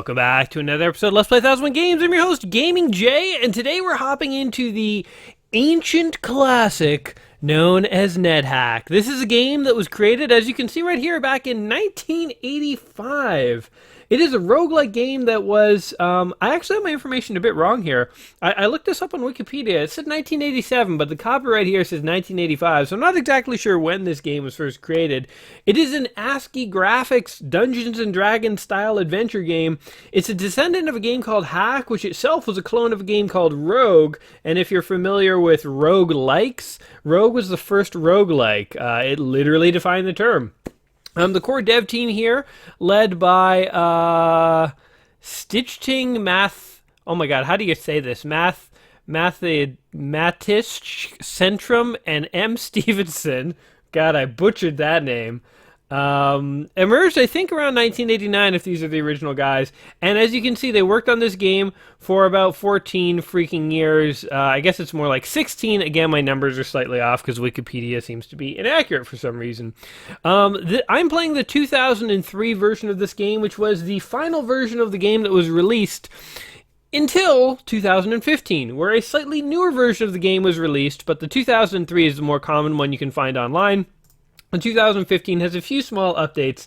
welcome back to another episode of Let's Play 1001 Games. I'm your host, Gaming Jay, and today we're hopping into the ancient classic known as NetHack. This is a game that was created, as you can see right here, back in 1985. It is a roguelike game that was, I actually have my information a bit wrong here. I looked this up on Wikipedia. It said 1987, but the copyright here says 1985, so I'm not exactly sure when this game was first created. It is an ASCII graphics Dungeons and Dragons style adventure game. It's a descendant of a game called Hack, which itself was a clone of a game called Rogue, and if you're familiar with roguelikes, Rogue was the first roguelike. It literally defined the term. The core dev team here, led by Stitchting Math. Oh my God, how do you say this? Mathis Centrum and M. Stevenson. God, I butchered that name. Emerged, I think, around 1989, if these are the original guys. And as you can see, they worked on this game for about 14 freaking years. I guess it's more like 16. Again, my numbers are slightly off because Wikipedia seems to be inaccurate for some reason. I'm playing the 2003 version of this game, which was the final version of the game that was released until 2015, where a slightly newer version of the game was released, but the 2003 is the more common one you can find online. And 2015 has a few small updates.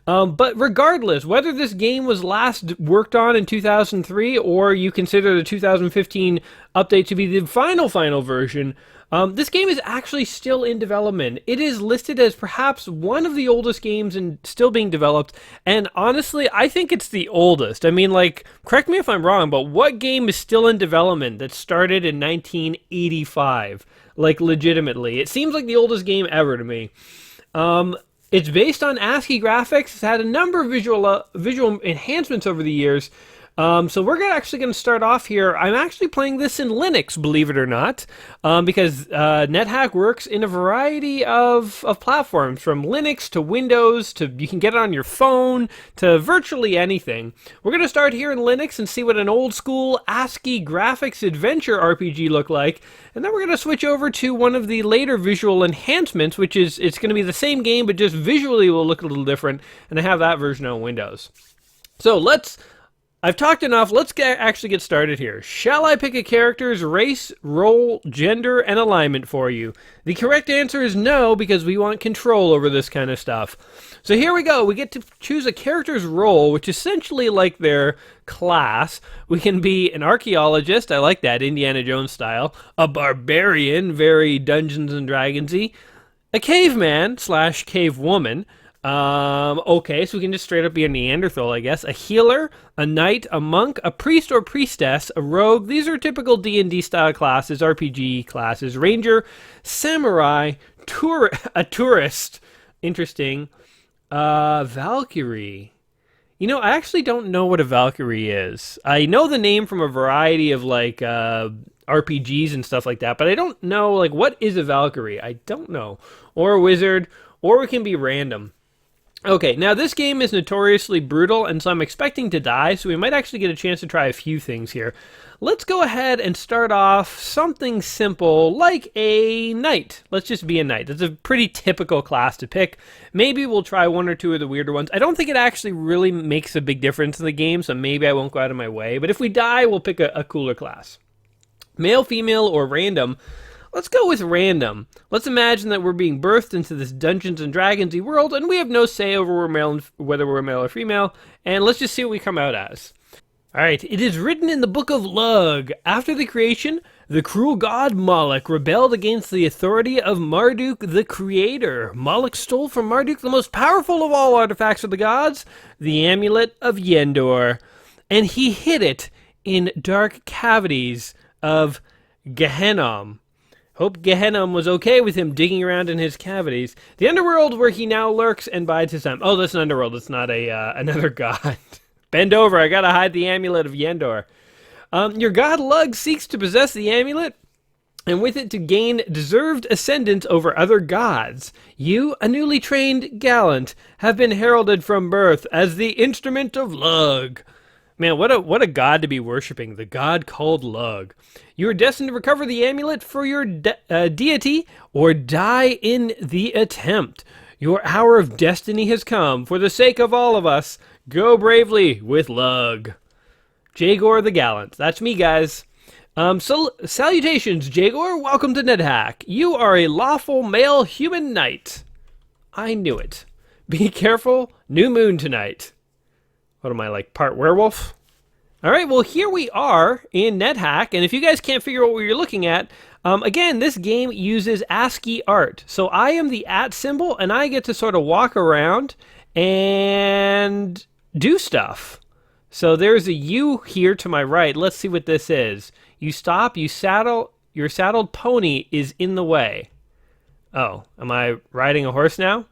But regardless, whether this game was last worked on in 2003 or you consider the 2015 update to be the final version, this game is actually still in development. It is listed as perhaps one of the oldest games and still being developed. And honestly, I think it's the oldest. I mean, like, correct me if I'm wrong, but what game is still in development that started in 1985? Like, legitimately. It seems like the oldest game ever to me. It's based on ASCII graphics. It's had a number of visual enhancements over the years. So we're actually going to start off here. I'm actually playing this in Linux, believe it or not, because NetHack works in a variety of platforms, from Linux to Windows to you can get it on your phone to virtually anything. We're going to start here in Linux and see what an old school ASCII graphics adventure RPG looked like, and then we're going to switch over to one of the later visual enhancements, which is it's going to be the same game but just visually will look a little different, and I have that version on Windows. So I've talked enough. Let's actually get started here. Shall I pick a character's race, role, gender, and alignment for you? The correct answer is no, because we want control over this kind of stuff. So here we go. We get to choose a character's role, which is essentially like their class. We can be an archaeologist. I like that, Indiana Jones style. A barbarian, very Dungeons and Dragons-y. A caveman / cavewoman. Okay, so we can just straight up be a Neanderthal, I guess. A healer, a knight, a monk, a priest or priestess, a rogue. These are typical D&D style classes, RPG classes. Ranger, samurai, a tourist. Interesting. Valkyrie. You know, I actually don't know what a Valkyrie is. I know the name from a variety of, like, RPGs and stuff like that, but I don't know, like, what is a Valkyrie? I don't know. Or a wizard, or it can be random. Okay, now this game is notoriously brutal, and so I'm expecting to die, so we might actually get a chance to try a few things here. Let's go ahead and start off something simple, like a knight. Let's just be a knight. That's a pretty typical class to pick. Maybe we'll try one or two of the weirder ones. I don't think it actually really makes a big difference in the game, so maybe I won't go out of my way. But if we die, we'll pick a cooler class. Male, female, or random. Let's go with random. Let's imagine that we're being birthed into this Dungeons and Dragons-y world, and we have no say over whether we're male or female, and let's just see what we come out as. Alright, it is written in the Book of Lug. After the creation, the cruel god Moloch rebelled against the authority of Marduk the Creator. Moloch stole from Marduk the most powerful of all artifacts of the gods, the Amulet of Yendor, and he hid it in dark cavities of Gehenna. Hope Gehenna was okay with him digging around in his cavities. The underworld where he now lurks and bides his time. Oh, that's an underworld. It's not another god. Bend over. I gotta hide the amulet of Yendor. Your god Lug seeks to possess the amulet, and with it to gain deserved ascendance over other gods. You, a newly trained gallant, have been heralded from birth as the instrument of Lug. Man, what a god to be worshipping, the god called Lug. You are destined to recover the amulet for your deity or die in the attempt. Your hour of destiny has come. For the sake of all of us, Go bravely with Lug. Jagor the Gallant. That's me, guys. So salutations, Jagor. Welcome to NetHack. You are a lawful male human knight. I knew it. Be careful. New moon tonight. What am I, like, part werewolf? All right, well, here we are in NetHack, and if you guys can't figure out what you're looking at, again, this game uses ASCII art. So I am the @ symbol, and I get to sort of walk around and do stuff. So there's a U here to my right. Let's see what this is. You stop, you saddle, your saddled pony is in the way. Oh, am I riding a horse now?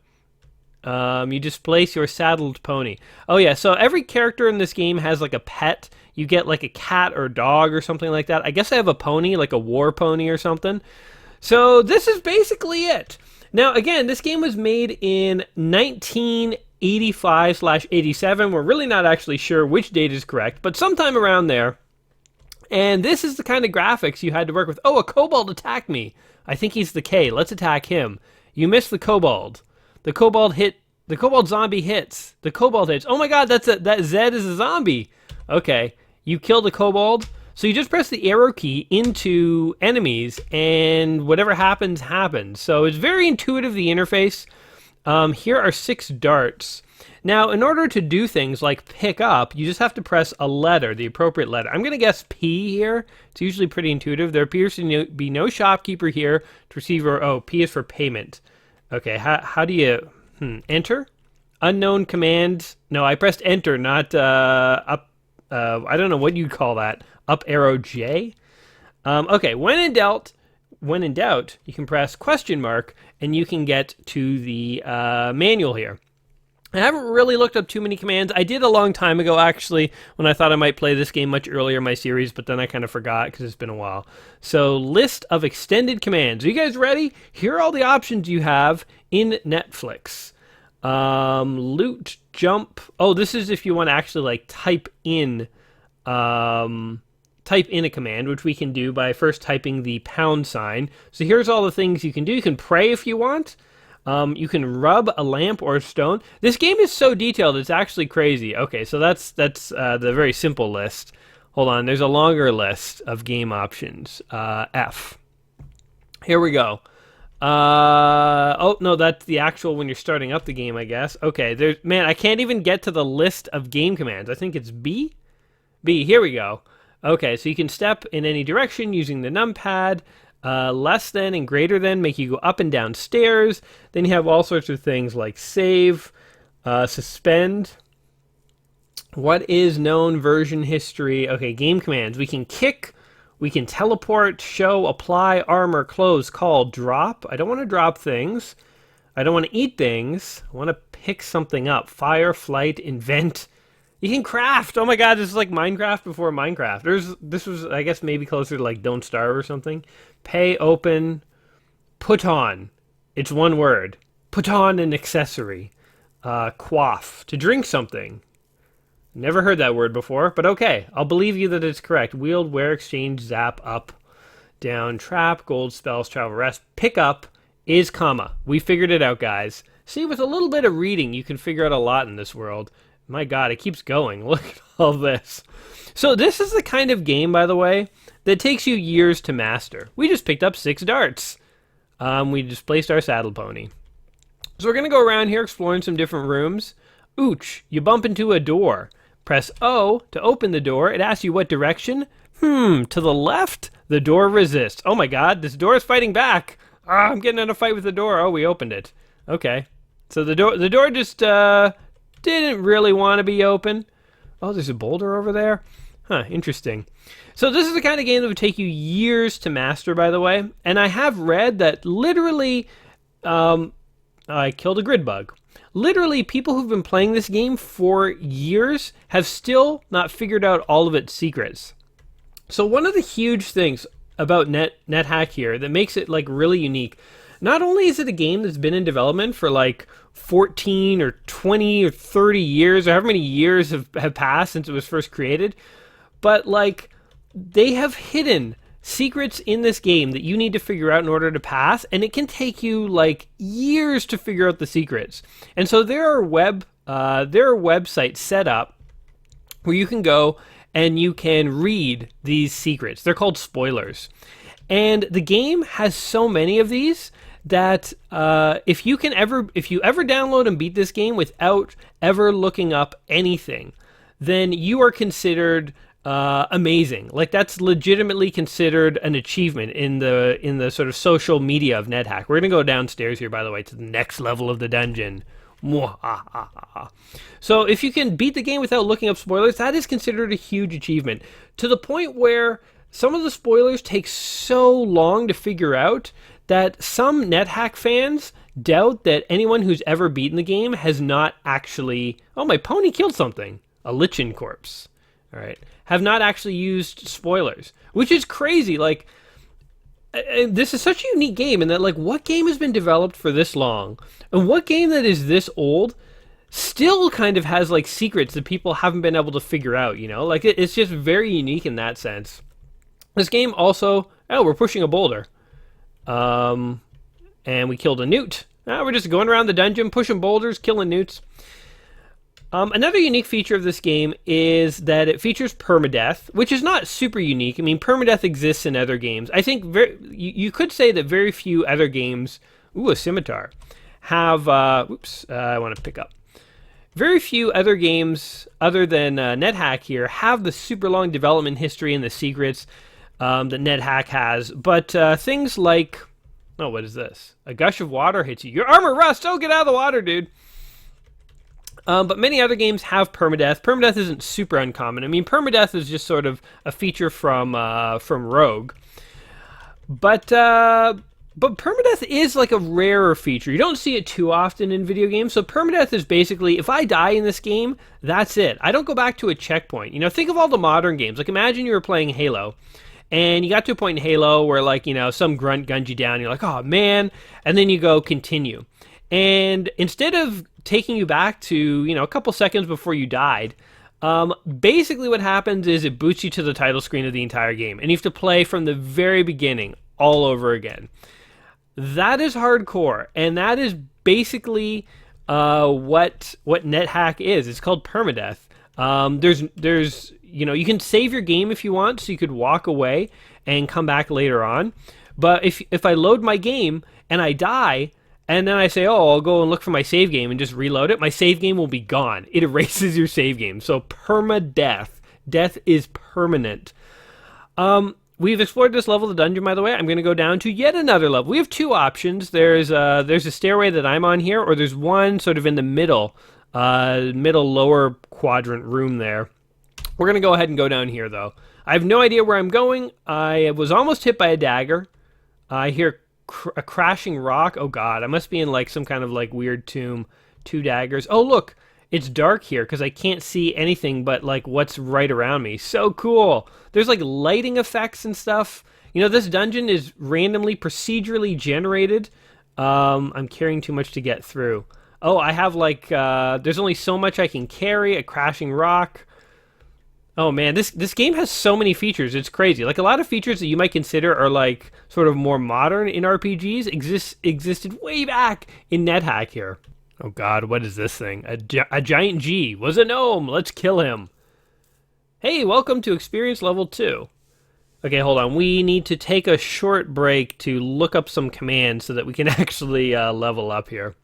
You displace your saddled pony. Oh yeah, so every character in this game has like a pet. You get like a cat or dog or something like that. I guess I have a pony, like a war pony or something. So this is basically it. Now again, this game was made in 1985/87. We're really not actually sure which date is correct, but sometime around there. And this is the kind of graphics you had to work with. Oh, a kobold attacked me. I think he's the K. Let's attack him. You missed the kobold. The kobold zombie hits. The kobold hits. Oh my god, that Z is a zombie. Okay, you killed the kobold. So you just press the arrow key into enemies, and whatever happens, happens. So it's very intuitive, the interface. Here are 6 darts. Now, in order to do things like pick up, you just have to press a letter, the appropriate letter. I'm going to guess P here. It's usually pretty intuitive. There appears to be no shopkeeper here to receive, oh, P is for payment. Okay, how do you enter? Unknown command. No, I pressed enter, not up. I don't know what you'd call that. Up arrow J. Okay, when in doubt, you can press question mark, and you can get to the manual here. I haven't really looked up too many commands. I did a long time ago, actually, when I thought I might play this game much earlier in my series, but then I kind of forgot because it's been a while. So, list of extended commands. Are you guys ready? Here are all the options you have in Netflix. Loot, jump. Oh, this is if you want to actually like type in a command, which we can do by first typing the £. So here's all the things you can do. You can pray if you want. You can rub a lamp or a stone. This game is so detailed, it's actually crazy. Okay, so that's the very simple list. Hold on, there's a longer list of game options. F. Here we go. Oh, no, that's the actual when you're starting up the game, I guess. Okay, man, I can't even get to the list of game commands. I think it's B? B, here we go. Okay, so you can step in any direction using the numpad. Less than and greater than make you go up and down stairs. Then you have all sorts of things like save, suspend. What is known version history? Okay, game commands. We can kick, we can teleport, show, apply, armor, close, call, drop. I don't want to drop things. I don't want to eat things. I want to pick something up. Fire, flight, invent. You can craft. Oh my god, this is like Minecraft before Minecraft. This was, I guess, maybe closer to like Don't Starve or something. Pay, open, put on. It's one word. Put on an accessory. Quaff. To drink something. Never heard that word before, but okay. I'll believe you that it's correct. Wield, wear, exchange, zap, up, down, trap, gold, spells, travel, rest. Pick up is comma. We figured it out, guys. See, with a little bit of reading, you can figure out a lot in this world. My god, it keeps going. Look at all this. So this is the kind of game, by the way, that takes you years to master. We just picked up 6 darts. We displaced our saddle pony. So we're going to go around here exploring some different rooms. Ooch, you bump into a door. Press O to open the door. It asks you what direction. To the left. The door resists. Oh my god, this door is fighting back. I'm getting in a fight with the door. Oh, we opened it. Okay. So the door just didn't really want to be open. Oh, there's a boulder over there. Huh, interesting. So this is the kind of game that would take you years to master, by the way. And I have read that literally, I killed a grid bug. Literally, people who've been playing this game for years have still not figured out all of its secrets. So one of the huge things about NetHack here that makes it like really unique, not only is it a game that's been in development for like 14 or 20 or 30 years, or however many years have passed since it was first created, but like they have hidden secrets in this game that you need to figure out in order to pass, and it can take you like years to figure out the secrets. And so there are web their website set up where you can go and you can read these secrets. They're called spoilers. And the game has so many of these that if you ever download and beat this game without ever looking up anything, then you are considered amazing. Like, that's legitimately considered an achievement in the sort of social media of NetHack. We're gonna go downstairs here, by the way, to the next level of the dungeon. So if you can beat the game without looking up spoilers, that is considered a huge achievement, to the point where some of the spoilers take so long to figure out that some NetHack fans doubt that anyone who's ever beaten the game has not actually... Oh, my pony killed something. A lichen corpse. All right. Have not actually used spoilers, which is crazy. Like, this is such a unique game in that, like, what game has been developed for this long, and what game that is this old still kind of has, like, secrets that people haven't been able to figure out, you know? Like, it's just very unique in that sense. This game also... Oh, we're pushing a boulder. And we killed a newt. We're just going around the dungeon, pushing boulders, killing newts. Another unique feature of this game is that it features permadeath, which is not super unique. I mean, permadeath exists in other games. I think you could say that very few other games... Ooh, a scimitar. Have... oops, I want to pick up. Very few other games, other than NetHack here, have the super long development history and the secrets that NetHack has. But things like... Oh, what is this? A gush of water hits you. Your armor rusts! Oh, get out of the water, dude! But many other games have permadeath. Permadeath isn't super uncommon. I mean, permadeath is just sort of a feature from Rogue. But permadeath is like a rarer feature. You don't see it too often in video games. So permadeath is basically, if I die in this game, that's it. I don't go back to a checkpoint. You know, think of all the modern games. Like, imagine you were playing Halo, and you got to a point in Halo where, like, you know, some grunt guns you down. You're like, oh, man. And then you go continue. And instead of taking you back to, you know, a couple seconds before you died, basically what happens is it boots you to the title screen of the entire game. And you have to play from the very beginning all over again. That is hardcore. And that is basically what NetHack is. It's called permadeath. There's you know, you can save your game if you want, so you could walk away and come back later on. But if I load my game and I die, and then I say, oh, I'll go and look for my save game and just reload it, my save game will be gone. It erases your save game. So permadeath. Death is permanent. We've explored this level of the dungeon, by the way. I'm going to go down to yet another level. We have two options. There's a stairway that I'm on here, or there's one sort of in the middle lower quadrant room there. We're going to go ahead and go down here, though. I have no idea where I'm going. I was almost hit by a dagger. I hear a crashing rock. Oh, God. I must be in, like, some kind of, like, weird tomb. 2 daggers. Oh, look. It's dark here because I can't see anything but, like, what's right around me. So cool. There's, like, lighting effects and stuff. You know, this dungeon is randomly, procedurally generated. I'm carrying too much to get through. Oh, I have, like, there's only so much I can carry. A crashing rock. Oh, man, this game has so many features. It's crazy. Like, a lot of features that you might consider are, like, sort of more modern in RPGs existed way back in NetHack here. Oh, God, what is this thing? A giant G. Was a gnome. Let's kill him. Hey, welcome to Experience Level 2. Okay, hold on. We need to take a short break to look up some commands so that we can actually level up here.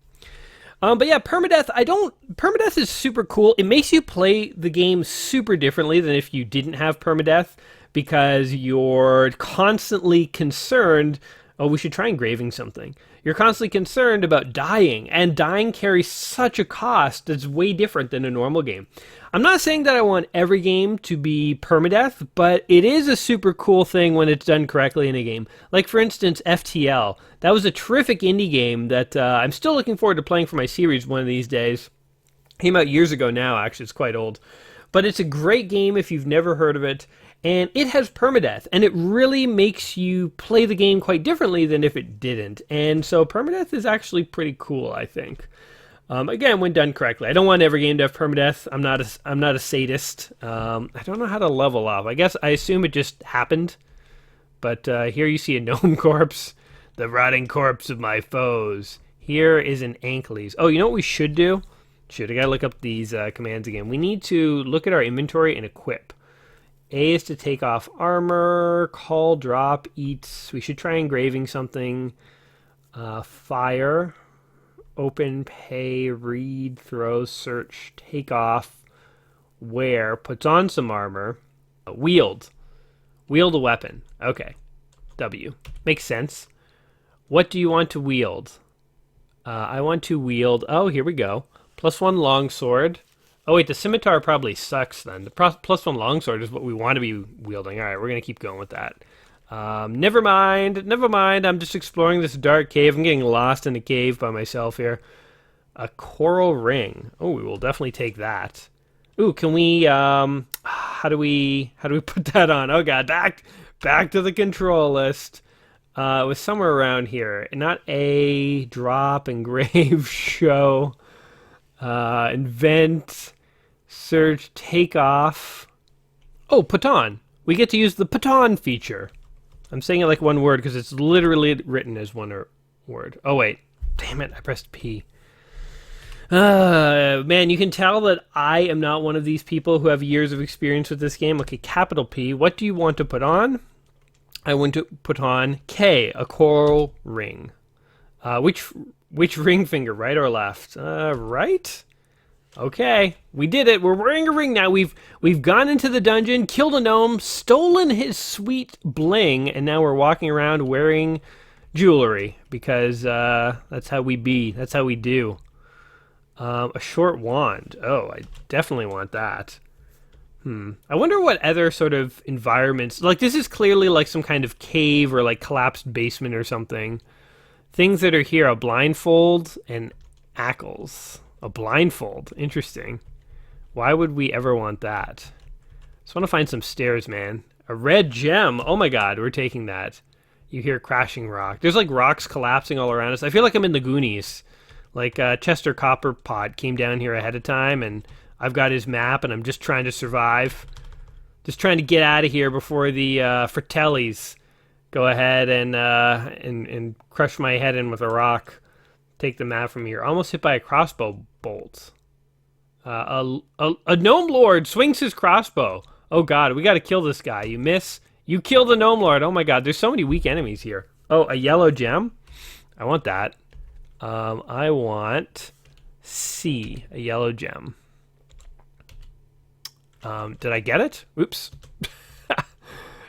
But yeah, permadeath is super cool. It makes you play the game super differently than if you didn't have permadeath, because you're constantly concerned, oh, we should try engraving something. You're constantly concerned about dying, and dying carries such a cost that's way different than a normal game. I'm not saying that I want every game to be permadeath, but it is a super cool thing when it's done correctly in a game. Like, for instance, FTL. That was a terrific indie game that I'm still looking forward to playing for my series one of these days. Came out years ago now, actually. It's quite old. But it's a great game if you've never heard of it. And it has permadeath, and it really makes you play the game quite differently than if it didn't. And so permadeath is actually pretty cool, I think. Again, when done correctly. I don't want every game to have permadeath. I'm not a sadist. I don't know how to level up. I assume it just happened. But here you see a gnome corpse. The rotting corpse of my foes. Here is an Ankyles. Oh, you know what we should do? Shoot, I gotta look up these commands again. We need to look at our inventory and equip. A is to take off armor, call, drop, eats. We should try engraving something. Fire, open, pay, read, throw, search, take off, wear, puts on some armor, wield. Wield a weapon. Okay. W. Makes sense. What do you want to wield? I want to wield... Oh, here we go. +1 longsword. Oh, wait, the scimitar probably sucks then. The +1 longsword is what we want to be wielding. All right, we're going to keep going with that. Never mind. Never mind. I'm just exploring this dark cave. I'm getting lost in a cave by myself here. A coral ring. Oh, we will definitely take that. Ooh, can we... How do we put that on? Oh, God. Back to the control list. It was somewhere around here. Not A, drop, engrave, show, invent, search, take off. Oh, put on. We get to use the put on feature. I'm saying it like one word because it's literally written as one word. Oh, wait. Damn it. I pressed P. Man, you can tell that I am not one of these people who have years of experience with this game. Okay, capital P. What do you want to put on? I want to put on K, a coral ring. Which ring finger, right or left? Right? Okay, we did it. We're wearing a ring now. We've gone into the dungeon, killed a gnome, stolen his sweet bling, and now we're walking around wearing jewelry because that's how we be. That's how we do. A short wand. Oh, I definitely want that. I wonder what other sort of environments... Like, this is clearly like some kind of cave or like collapsed basement or something. Things that are here. A blindfold and ackles. A blindfold. Interesting. Why would we ever want that? Just want to find some stairs, man. A red gem. Oh my god, we're taking that. You hear crashing rock. There's like rocks collapsing all around us. I feel like I'm in the Goonies. Like Chester Copperpot came down here ahead of time, and I've got his map, and I'm just trying to survive. Just trying to get out of here before the Fratellis go ahead and crush my head in with a rock. Take the map from here. Almost hit by a crossbow bolt. A gnome lord swings his crossbow. Oh god, we got to kill this guy. You miss. You kill the gnome lord. Oh my god, there's so many weak enemies here. Oh, a yellow gem. I want that. I want C, a yellow gem. Did I get it? Oops.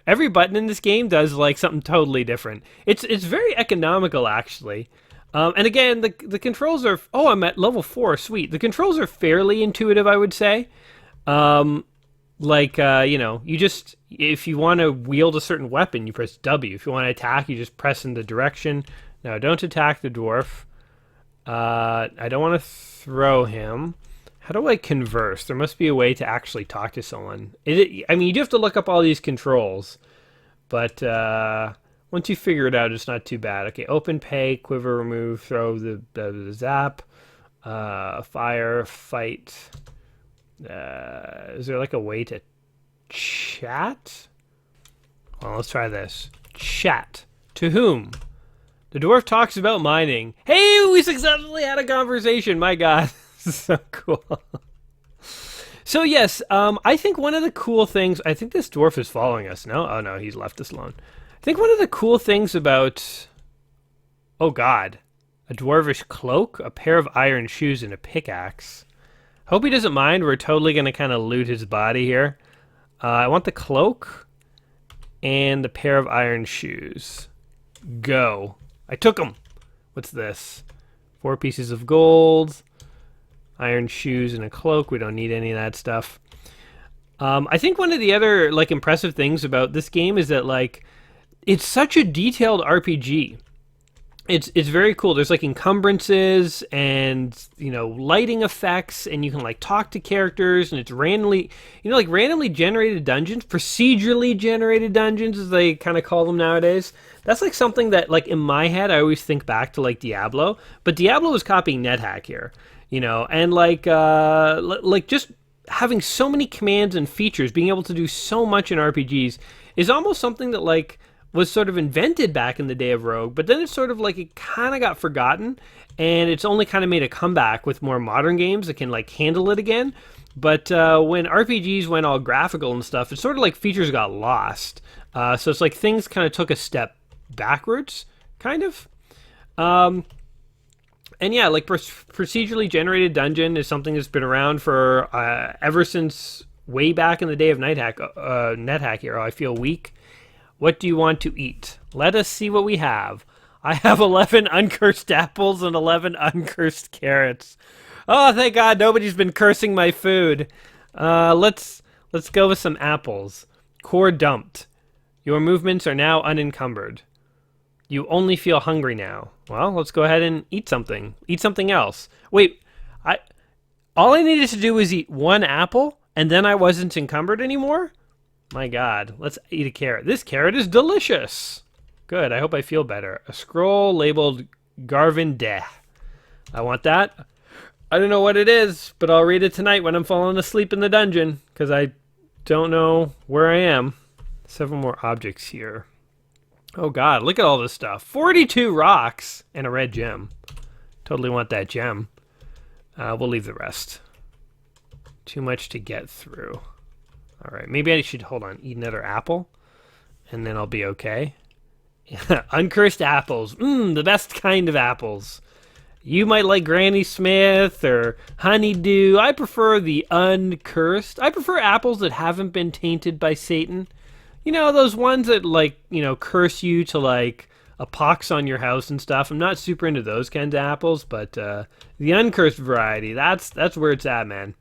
Every button in this game does like something totally different. It's very economical, actually. And again, the controls are... Oh, I'm at level 4. Sweet. The controls are fairly intuitive, I would say. You know, you just... If you want to wield a certain weapon, you press W. If you want to attack, you just press in the direction. No, don't attack the dwarf. I don't want to throw him. How do I converse? There must be a way to actually talk to someone. I mean, you do have to look up all these controls. But once you figure it out, it's not too bad. Okay, open, pay, quiver, remove, throw, the zap, fire, fight. Is there like a way to chat? Well, let's try this. Chat. To whom? The dwarf talks about mining. Hey, we successfully had a conversation. My god. This is so cool. So yes, I think one of the cool things... I think this dwarf is following us. No? Oh no, he's left us alone. I think one of the cool things about... Oh god. A dwarvish cloak, a pair of iron shoes, and a pickaxe. Hope he doesn't mind. We're totally going to kind of loot his body here. I want the cloak and the pair of iron shoes. Go. I took them. What's this? 4 pieces of gold, iron shoes, and a cloak. We don't need any of that stuff. I think one of the other like impressive things about this game is that like it's such a detailed RPG. It's very cool. There's like encumbrances and, you know, lighting effects, and you can like talk to characters, and it's randomly, you know, like randomly generated dungeons, procedurally generated dungeons as they kind of call them nowadays. That's like something that like in my head I always think back to like Diablo, but Diablo was copying NetHack here, you know, and like just having so many commands and features, being able to do so much in RPGs is almost something that like was sort of invented back in the day of Rogue, but then it's sort of like it kind of got forgotten, and it's only kind of made a comeback with more modern games that can like handle it again. But when RPGs went all graphical and stuff, it's sort of like features got lost. So it's like things kind of took a step backwards, kind of. And yeah, like procedurally generated dungeon is something that's been around for ever since way back in the day of NetHack era. I feel weak. What do you want to eat? Let us see what we have. I have 11 uncursed apples and 11 uncursed carrots. Oh, thank God nobody's been cursing my food. Let's go with some apples. Core dumped. Your movements are now unencumbered. You only feel hungry now. Well, let's go ahead and eat something. Eat something else. Wait, all I needed to do was eat one apple, and then I wasn't encumbered anymore? My God, let's eat a carrot. This carrot is delicious. Good, I hope I feel better. A scroll labeled Garvin Deh. I want that. I don't know what it is, but I'll read it tonight when I'm falling asleep in the dungeon, because I don't know where I am. Several more objects here. Oh God, look at all this stuff. 42 rocks and a red gem. Totally want that gem. We'll leave the rest. Too much to get through. All right, maybe I should, hold on, eat another apple, and then I'll be okay. Uncursed apples. The best kind of apples. You might like Granny Smith or Honeydew. I prefer the uncursed. I prefer apples that haven't been tainted by Satan. You know, those ones that, like, you know, curse you to, like, a pox on your house and stuff. I'm not super into those kinds of apples, but the uncursed variety, that's where it's at, man.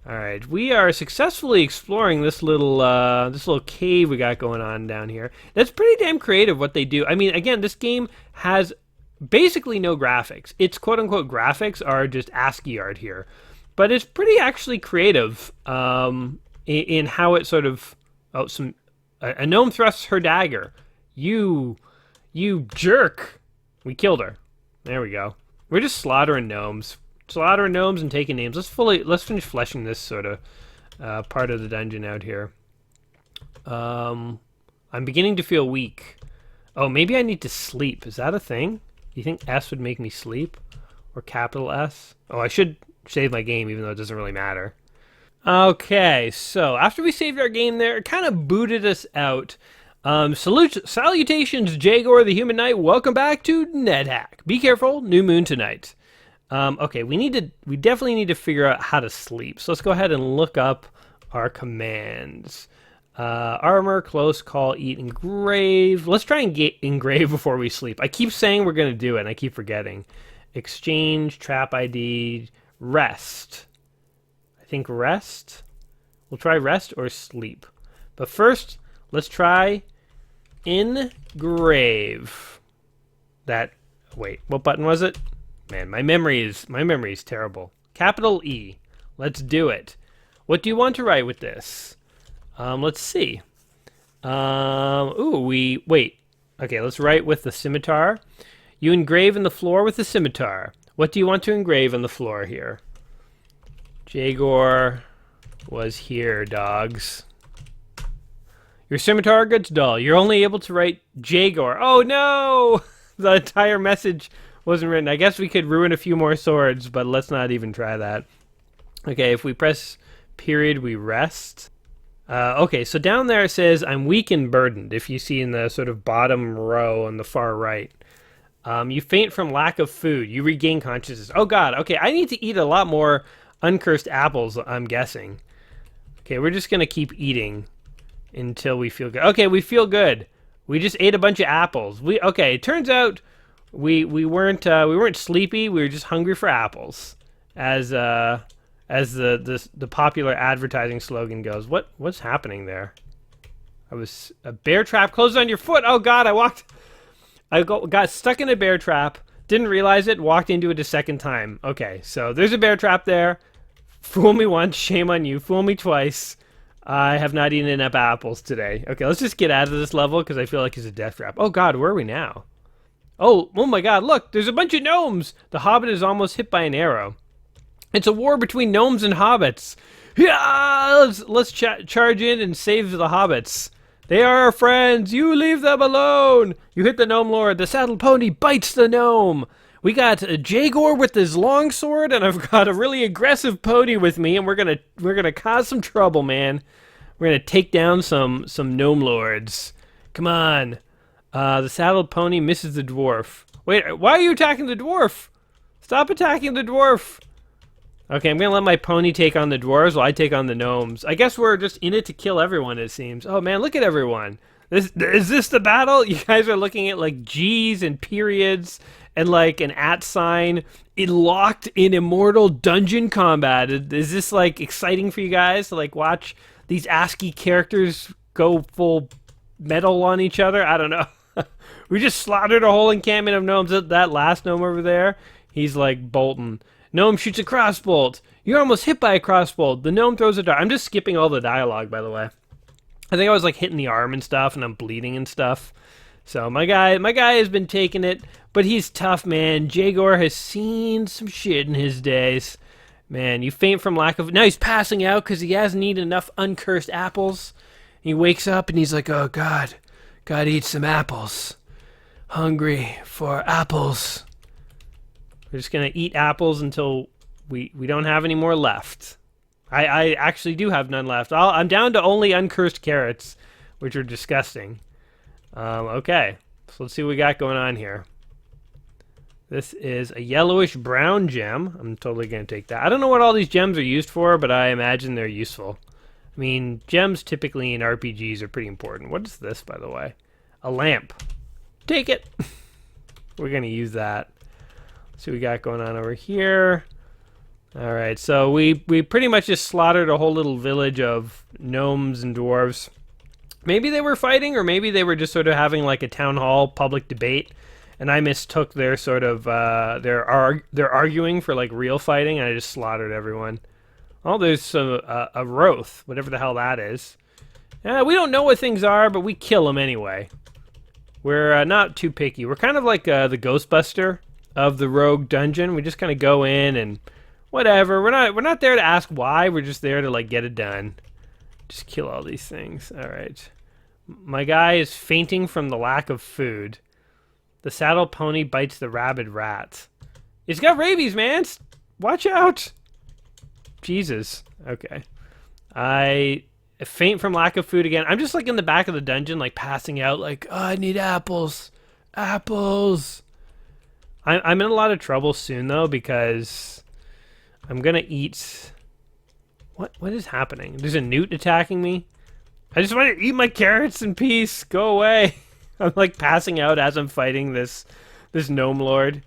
All right, we are successfully exploring this little cave we got going on down here. That's pretty damn creative what they do. I mean, again, this game has basically no graphics. Its quote-unquote graphics are just ASCII art here. But it's pretty actually creative in how it sort of... Oh, a gnome thrusts her dagger. You jerk. We killed her. There we go. We're just slaughtering gnomes. Slaughtering gnomes and taking names. Let's finish fleshing this sort of part of the dungeon out here. I'm beginning to feel weak. Oh, maybe I need to sleep. Is that a thing? Do you think S would make me sleep? Or capital S? Oh, I should save my game even though it doesn't really matter. Okay, so after we saved our game there, it kind of booted us out. Salutations, Jagor the Human Knight. Welcome back to NetHack. Be careful, new moon tonight. Okay, we definitely need to figure out how to sleep. So let's go ahead and look up our commands. Armor, close call, eat, engrave. Let's try and get engrave before we sleep. I keep saying we're going to do it, and I keep forgetting. Exchange, trap ID, rest. I think rest. We'll try rest or sleep. But first, let's try engrave. Wait, what button was it? Man, my memory is terrible. Capital E. Let's do it. What do you want to write with this? Let's see. Wait. Okay, let's write with the scimitar. You engrave in the floor with the scimitar. What do you want to engrave on the floor here? Jagor was here, dogs. Your scimitar gets dull. You're only able to write Jagor. Oh no! The entire message wasn't written. I guess we could ruin a few more swords, but let's not even try that. Okay, if we press period, we rest. Okay, so down there it says, I'm weak and burdened, if you see in the sort of bottom row on the far right. You faint from lack of food. You regain consciousness. Oh god, okay, I need to eat a lot more uncursed apples, I'm guessing. Okay, we're just going to keep eating until we feel good. Okay, we feel good. We just ate a bunch of apples. Okay, it turns out we weren't sleepy. We were just hungry for apples, as the popular advertising slogan goes. What's happening there? A bear trap closed on your foot. Oh god, I got stuck in a bear trap. Didn't realize it. Walked into it a second time. Okay, so there's a bear trap there. Fool me once, shame on you. Fool me twice. I have not eaten enough apples today. Okay, let's just get out of this level because I feel like it's a death trap. Oh god, where are we now? Oh my god, look, there's a bunch of gnomes. The hobbit is almost hit by an arrow. It's a war between gnomes and hobbits. Yeah, let's charge in and save the hobbits. They are our friends. You leave them alone. You hit the gnome lord. The saddle pony bites the gnome. We got a Jagor with his longsword, and I've got a really aggressive pony with me, and we're gonna cause some trouble, man. We're gonna take down some gnome lords. Come on. The saddled pony misses the dwarf. Wait, why are you attacking the dwarf? Stop attacking the dwarf. Okay, I'm gonna let my pony take on the dwarves while I take on the gnomes. I guess we're just in it to kill everyone, it seems. Oh man, look at everyone. Is this the battle? You guys are looking at like G's and periods and like an @ sign locked in immortal dungeon combat. Is this like exciting for you guys to like watch these ASCII characters go full metal on each other? I don't know. We just slaughtered a whole encampment of gnomes. That last gnome over there, he's like bolting. Gnome shoots a crossbolt. You're almost hit by a crossbolt. The gnome throws a dart. I'm just skipping all the dialogue, by the way. I think I was like hitting the arm and stuff, and I'm bleeding and stuff. So my guy has been taking it, but he's tough, man. Jagor has seen some shit in his days. Man, you faint from lack of... Now he's passing out because he hasn't eaten enough uncursed apples. He wakes up and he's like, oh, God. Gotta eat some apples. Hungry for apples. We're just going to eat apples until we don't have any more left. I actually do have none left. I'm down to only uncursed carrots, which are disgusting. Okay, so let's see what we got going on here. This is a yellowish brown gem. I'm totally going to take that. I don't know what all these gems are used for, but I imagine they're useful. I mean, gems typically in RPGs are pretty important. What is this, by the way? A lamp. Take it. We're going to use that. Let's see what we got going on over here. All right, so we pretty much just slaughtered a whole little village of gnomes and dwarves. Maybe they were fighting, or maybe they were just sort of having like a town hall public debate, and I mistook their sort of their arguing for like real fighting, and I just slaughtered everyone. Oh, there's a Roth, whatever the hell that is. We don't know what things are, but we kill them anyway. We're not too picky. We're kind of like the Ghostbuster of the rogue dungeon. We just kind of go in and whatever. We're not there to ask why. We're just there to like get it done. Just kill all these things. All right. My guy is fainting from the lack of food. The saddle pony bites the rabid rat. It's got rabies, man. Watch out. Jesus. Okay. I faint from lack of food again. I'm just like in the back of the dungeon, like passing out, like, oh, I need apples. Apples. I'm in a lot of trouble soon, though, because I'm going to eat... What is happening? There's a newt attacking me? I just want to eat my carrots in peace. Go away. I'm like passing out as I'm fighting this gnome lord.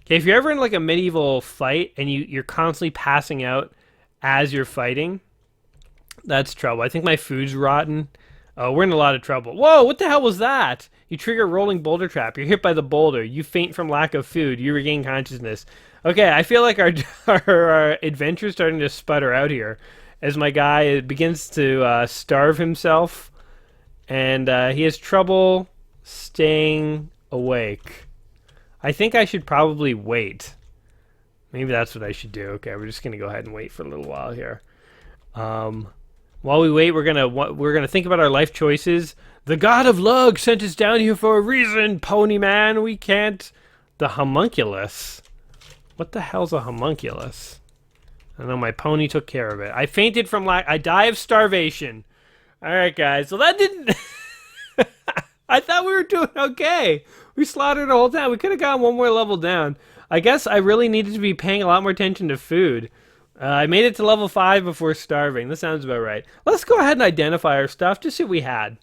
Okay, if you're ever in like a medieval fight and you're constantly passing out as you're fighting, that's trouble. I think my food's rotten. Oh, we're in a lot of trouble. Whoa, what the hell was that? You trigger a rolling boulder trap. You're hit by the boulder. You faint from lack of food. You regain consciousness. Okay, I feel like our adventure's starting to sputter out here as my guy begins to starve himself, and he has trouble staying awake. I think I should probably wait. Maybe that's what I should do. Okay, we're just gonna go ahead and wait for a little while here. While we wait, we're gonna think about our life choices. The God of Lug sent us down here for a reason, Pony Man. We can't. The homunculus. What the hell's a homunculus? I don't know. My pony took care of it. I fainted from I die of starvation. All right, guys. So that didn't. I thought we were doing okay. We slaughtered the whole town. We could have gone one more level down. I guess I really needed to be paying a lot more attention to food. I made it to level 5 before starving. That sounds about right. Let's go ahead and identify our stuff. Just see what we had.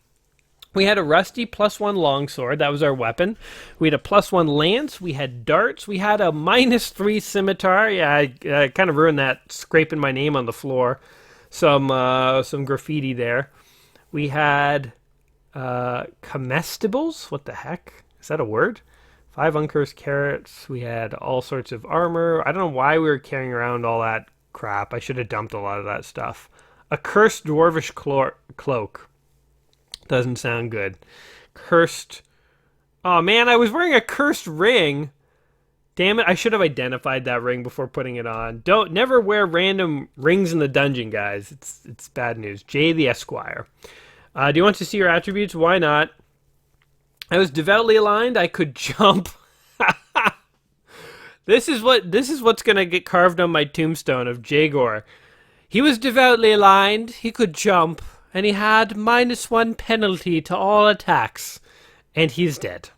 We had a rusty +1 longsword. That was our weapon. We had a +1 lance. We had darts. We had a -3 scimitar. Yeah, I kind of ruined that, scraping my name on the floor. Some graffiti there. We had comestibles. What the heck? Is that a word? 5 uncursed carrots. We had all sorts of armor. I don't know why we were carrying around all that crap. I should have dumped a lot of that stuff. A cursed dwarvish cloak. Doesn't sound good. Cursed. Oh man, I was wearing a cursed ring. Damn it, I should have identified that ring before putting it on. Never wear random rings in the dungeon, guys. It's bad news. Jay the Esquire. Do you want to see your attributes? Why not? I was devoutly aligned. I could jump. This is what's gonna get carved on my tombstone of Jagor. He was devoutly aligned. He could jump, and he had -1 penalty to all attacks, and he's dead.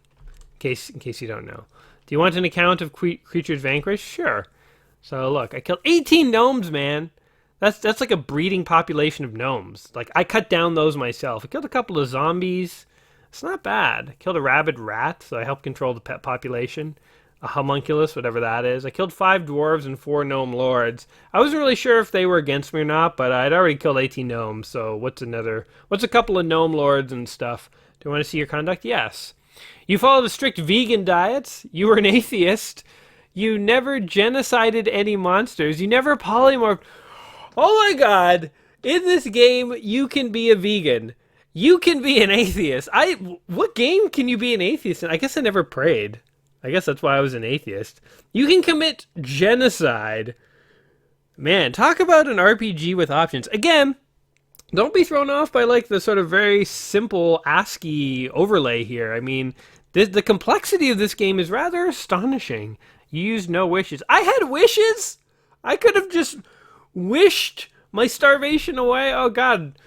In case you don't know. Do you want an account of creatures vanquished? Sure. So look, I killed 18 gnomes, man. That's like a breeding population of gnomes. Like, I cut down those myself. I killed a couple of zombies. It's not bad. I killed a rabid rat, so I helped control the pet population. A homunculus, whatever that is. I killed 5 dwarves and 4 gnome lords. I wasn't really sure if they were against me or not, but I'd already killed 18 gnomes, so what's a couple of gnome lords and stuff? Do you want to see your conduct? Yes. You followed a strict vegan diet. You were an atheist. You never genocided any monsters. You never polymorphed. Oh my god! In this game, you can be a vegan. You can be an atheist. What game can you be an atheist in? I guess I never prayed. I guess that's why I was an atheist. You can commit genocide. Man, talk about an RPG with options. Again, don't be thrown off by like the sort of very simple ASCII overlay here. I mean, the complexity of this game is rather astonishing. You used no wishes. I had wishes? I could have just wished my starvation away. Oh god.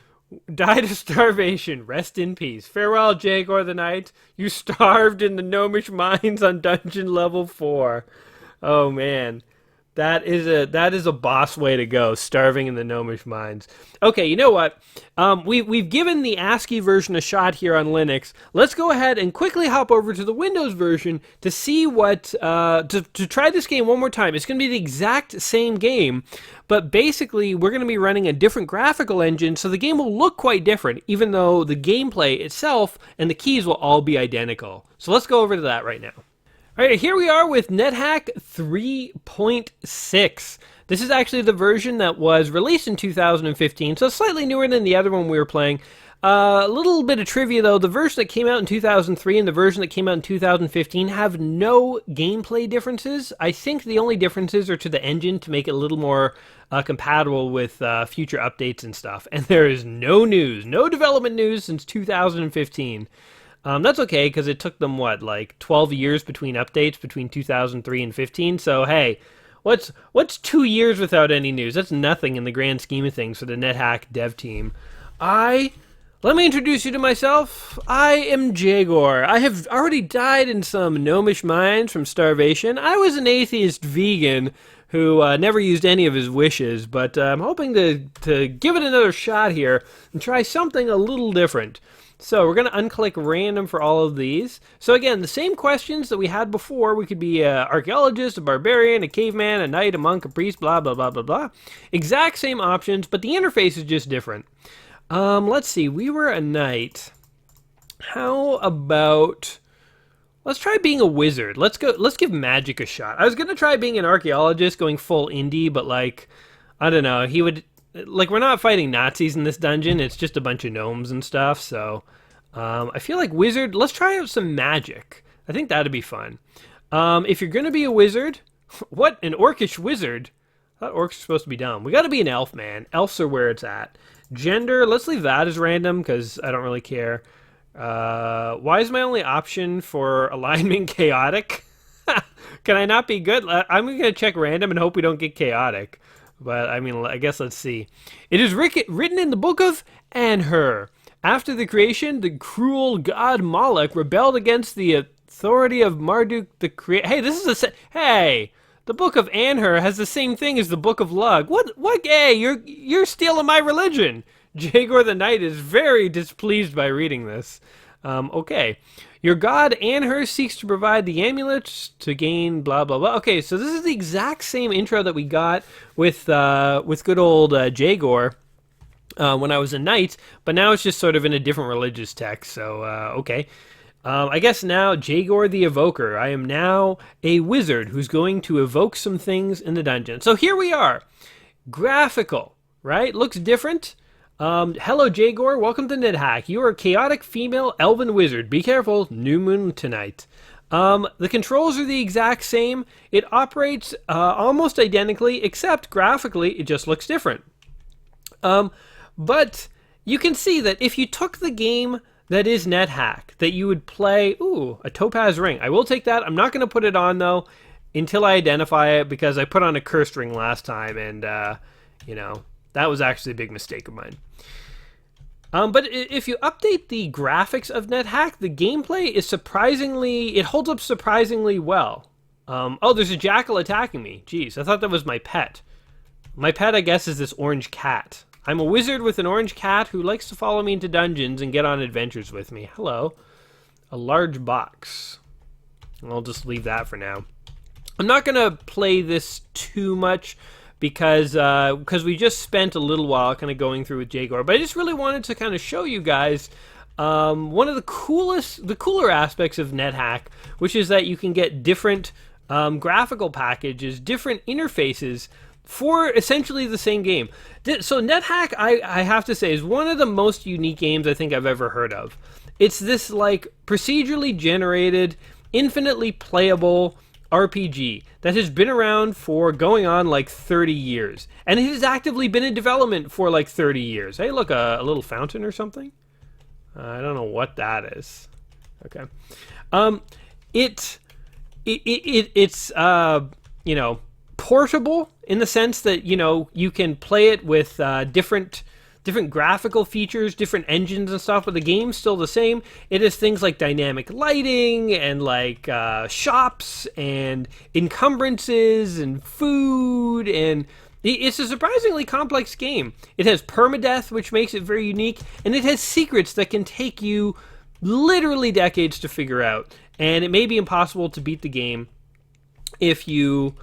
Died of starvation. Rest in peace. Farewell, Jagor the Knight. You starved in the gnomish mines on dungeon level 4. Oh man. That is a boss way to go, starving in the gnomish mines. Okay, you know what? We've given the ASCII version a shot here on Linux. Let's go ahead and quickly hop over to the Windows version to see what to try this game one more time. It's going to be the exact same game, but basically we're going to be running a different graphical engine, so the game will look quite different, even though the gameplay itself and the keys will all be identical. So let's go over to that right now. All right, here we are with NetHack 3.6. This is actually the version that was released in 2015, so slightly newer than the other one we were playing. A little bit of trivia, though. The version that came out in 2003 and the version that came out in 2015 have no gameplay differences. I think the only differences are to the engine to make it a little more compatible with future updates and stuff. And there is no news, no development news since 2015. That's okay, because it took them, what, like 12 years between updates between 2003 and 15? So, hey, what's 2 years without any news? That's nothing in the grand scheme of things for the NetHack dev team. Let me introduce you to myself. I am Jagor. I have already died in some gnomish mines from starvation. I was an atheist vegan who never used any of his wishes, but I'm hoping to give it another shot here and try something a little different. So we're going to unclick random for all of these. So again, the same questions that we had before. We could be an archaeologist, a barbarian, a caveman, a knight, a monk, a priest, blah, blah, blah, blah, blah. Exact same options, but the interface is just different. Let's see. We were a knight. How about... Let's try being a wizard. Let's give magic a shot. I was going to try being an archaeologist, going full indie, but like, I don't know. He would... Like, we're not fighting Nazis in this dungeon. It's just a bunch of gnomes and stuff. So, I feel like wizard. Let's try out some magic. I think that'd be fun. If you're going to be a wizard, what? An orcish wizard? I thought orcs are supposed to be dumb. We got to be an elf, man. Elves are where it's at. Gender, let's leave that as random because I don't really care. Why is my only option for alignment chaotic? Can I not be good? I'm going to check random and hope we don't get chaotic. But, I mean, I guess let's see. It is written in the book of Anhur. After the creation, the cruel god Moloch rebelled against the authority of Marduk the Creator. Hey, this is hey! The book of Anhur has the same thing as the book of Lug. What? Hey, you're stealing my religion! Jagor the Knight is very displeased by reading this. Okay. Your god Anhur seeks to provide the amulets to gain blah blah blah. Okay, so this is the exact same intro that we got with good old Jagor when I was a knight, but now it's just sort of in a different religious text. So okay, I guess now Jagor the Evoker. I am now a wizard who's going to evoke some things in the dungeon. So here we are, graphical, right? Looks different. Hello, Jagor. Welcome to NetHack. You are a chaotic female elven wizard. Be careful. New moon tonight. The controls are the exact same. It operates almost identically, except graphically, it just looks different. But you can see that if you took the game that is NetHack, that you would play, ooh, a topaz ring. I will take that. I'm not going to put it on, though, until I identify it, because I put on a cursed ring last time, and, you know, that was actually a big mistake of mine. But if you update the graphics of NetHack, the gameplay is it holds up surprisingly well. Oh, there's a jackal attacking me. Jeez, I thought that was my pet. My pet, I guess, is this orange cat. I'm a wizard with an orange cat who likes to follow me into dungeons and get on adventures with me. Hello. A large box. I'll just leave that for now. I'm not going to play this too much because we just spent a little while kind of going through with Jaguar, but I just really wanted to kind of show you guys one of the cooler aspects of NetHack, which is that you can get different graphical packages, different interfaces for essentially the same game. So NetHack, I have to say, is one of the most unique games I think I've ever heard of. It's this like procedurally generated, infinitely playable RPG that has been around for going on like 30 years. And it has actively been in development for like 30 years. Hey, look, a little fountain or something? I don't know what that is. Okay. It's you know, portable in the sense that, you know, you can play it with different graphical features, different engines and stuff, but the game's still the same. It has things like dynamic lighting and like shops and encumbrances and food, and it's a surprisingly complex game. It has permadeath, which makes it very unique, and it has secrets that can take you literally decades to figure out, and it may be impossible to beat the game if you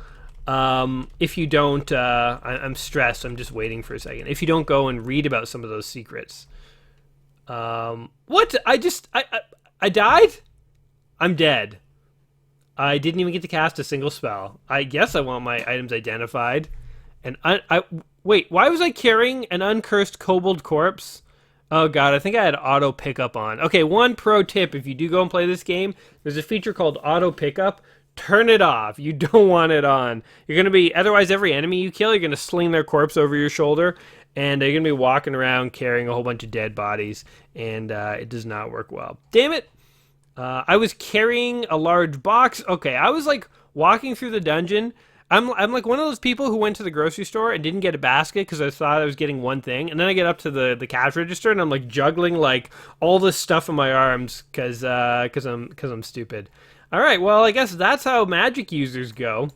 don't, I'm stressed, I'm just waiting for a second. If you don't go and read about some of those secrets. What? I died? I'm dead. I didn't even get to cast a single spell. I guess I want my items identified. And wait, why was I carrying an uncursed kobold corpse? Oh god, I think I had auto pickup on. Okay, one pro tip, if you do go and play this game, there's a feature called auto pickup. Turn it off. You don't want it on. You're going to be, otherwise every enemy you kill, you're going to sling their corpse over your shoulder, and they're going to be walking around carrying a whole bunch of dead bodies, and it does not work well. Damn it. I was carrying a large box. Okay, I was like walking through the dungeon. I'm like one of those people who went to the grocery store and didn't get a basket because I thought I was getting one thing, and then I get up to the cash register and I'm like juggling like all this stuff in my arms because I'm stupid. All right, well, I guess that's how magic users go.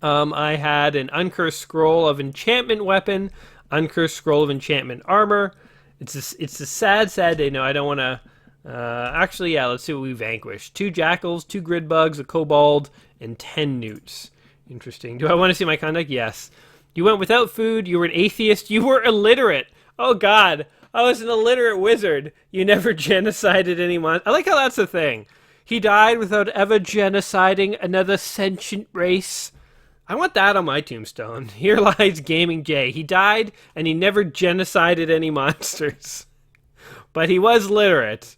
I had an uncursed scroll of enchantment weapon, uncursed scroll of enchantment armor. It's a sad day. No, I don't want to. Actually, yeah, let's see what we vanquished. 2 jackals, 2 grid bugs, a kobold, and 10 newts. Interesting. Do I want to see my conduct? Yes. You went without food. You were an atheist. You were illiterate. Oh, God. I was an illiterate wizard. You never genocided anyone. I like how that's a thing. He died without ever genociding another sentient race. I want that on my tombstone. Here lies Gaming Jay. He died, and he never genocided any monsters. But he was literate.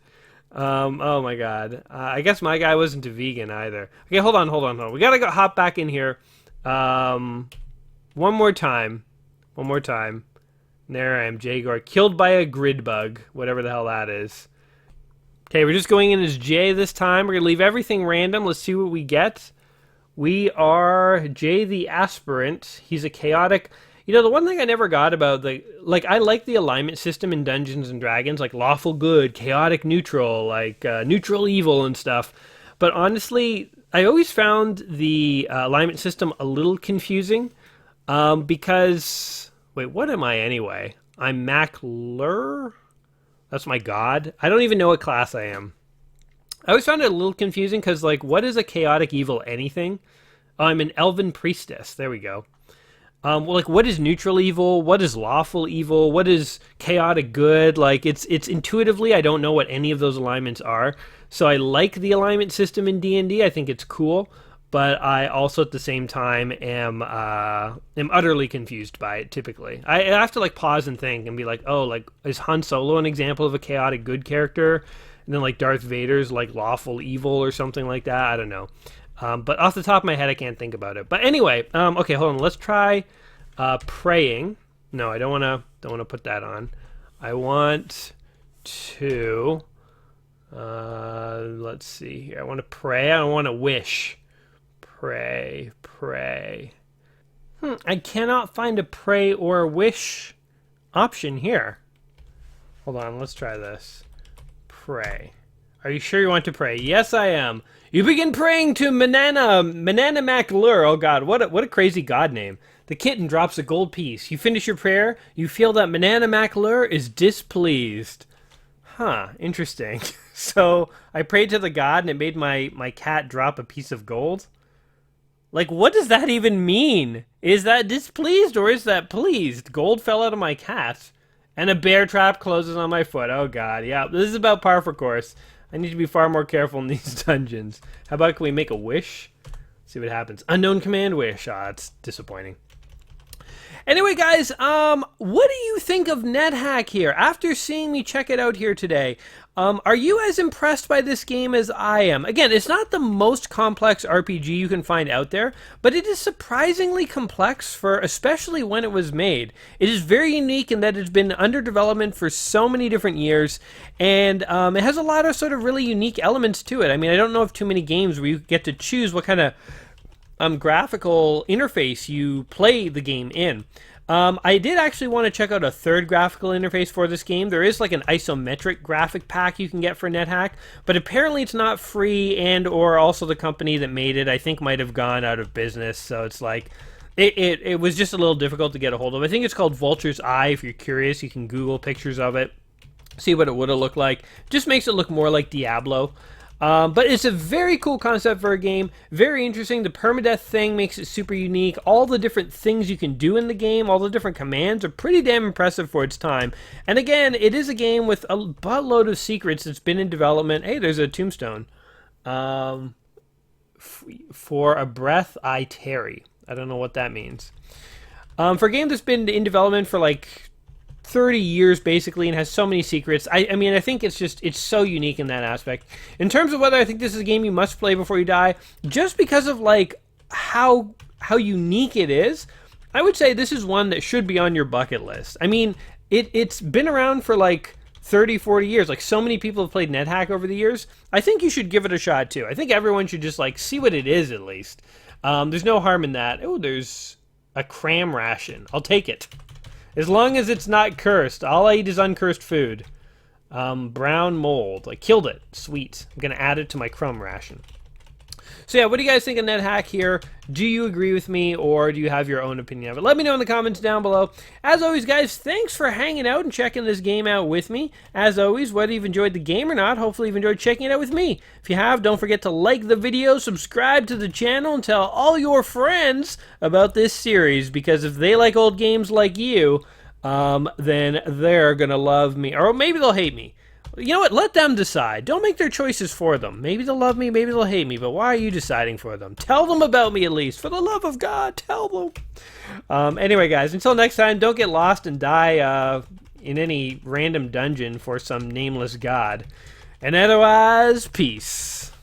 Oh my god. I guess my guy wasn't a vegan either. Okay, hold on. We gotta hop back in here. One more time. There I am, Jaguar. Killed by a grid bug. Whatever the hell that is. Okay, we're just going in as Jay this time. We're going to leave everything random. Let's see what we get. We are Jay the Aspirant. He's a chaotic... You know, the one thing I never got about I like the alignment system in Dungeons and Dragons, like lawful good, chaotic neutral, like neutral evil and stuff. But honestly, I always found the alignment system a little confusing because... Wait, what am I anyway? I'm Maclur? That's my god. I don't even know what class I am. I always found it a little confusing because, like, what is a chaotic evil anything? Oh, I'm an elven priestess. There we go. Well, like, what is neutral evil? What is lawful evil? What is chaotic good? Like, it's intuitively, I don't know what any of those alignments are. So I like the alignment system in D&D. I think it's cool. But I also, at the same time, am utterly confused by it, typically. I have to, like, pause and think and be like, oh, like, is Han Solo an example of a chaotic good character? And then, like, Darth Vader's, like, lawful evil or something like that? I don't know. But off the top of my head, I can't think about it. But anyway, okay, hold on. Let's try praying. No, I don't want to put that on. I want to, let's see here. I want to pray. I don't want to wish. Pray. I cannot find a pray or a wish option here. Hold on, let's try this. Pray. Are you sure you want to pray? Yes, I am. You begin praying to Manana MacLure. Oh God, what a crazy god name. The kitten drops a gold piece. You finish your prayer. You feel that Manana MacLure is displeased. Huh, interesting. So I prayed to the god and it made my cat drop a piece of gold? Like, what does that even mean? Is that displeased or is that pleased? Gold fell out of my cat. And a bear trap closes on my foot. Oh God, yeah. This is about par for course. I need to be far more careful in these dungeons. How about, can we make a wish? See what happens. Unknown command wish. Ah, it's disappointing. Anyway, guys, what do you think of NetHack here? After seeing me check it out here today, are you as impressed by this game as I am? Again, it's not the most complex RPG you can find out there, but it is surprisingly complex for especially when it was made. It is very unique in that it's been under development for so many different years, and it has a lot of sort of really unique elements to it. I mean, I don't know of too many games where you get to choose what kind of graphical interface you play the game in. I did actually want to check out a third graphical interface for this game. There is like an isometric graphic pack you can get for NetHack, but apparently it's not free, and or also the company that made it, I think, might have gone out of business, so it's like it was just a little difficult to get a hold of. I think it's called Vulture's Eye. If you're curious, you can Google pictures of it, see what it would have looked like. Just makes it look more like Diablo. But it's a very cool concept for a game. Very interesting. The permadeath thing makes it super unique. All the different things you can do in the game, all the different commands are pretty damn impressive for its time. And again, it is a game with a buttload of secrets that's been in development. Hey, there's a tombstone. For a breath I tarry. I don't know what that means. For a game that's been in development for like 30 years basically and has so many secrets, I mean, I think it's so unique in that aspect. In terms of whether I think this is a game you must play before you die, just because of like how unique it is, I would say this is one that should be on your bucket list. I mean, it's been around for like 30, 40 years. Like, so many people have played NetHack over the years. I think you should give it a shot too. I think everyone should just like see what it is at least. There's no harm in that. Oh, there's a cram ration. I'll take it. As long as it's not cursed. All I eat is uncursed food. Brown mold. I killed it. Sweet. I'm going to add it to my crumb ration. So yeah, what do you guys think of NetHack here? Do you agree with me, or do you have your own opinion of it? Let me know in the comments down below. As always, guys, thanks for hanging out and checking this game out with me. As always, whether you've enjoyed the game or not, hopefully you've enjoyed checking it out with me. If you have, don't forget to like the video, subscribe to the channel, and tell all your friends about this series, because if they like old games like you, then they're gonna love me. Or maybe they'll hate me. You know what? Let them decide. Don't make their choices for them. Maybe they'll love me, maybe they'll hate me, but why are you deciding for them? Tell them about me at least. For the love of God, tell them. Anyway, guys, until next time, don't get lost and die in any random dungeon for some nameless god. And otherwise, peace.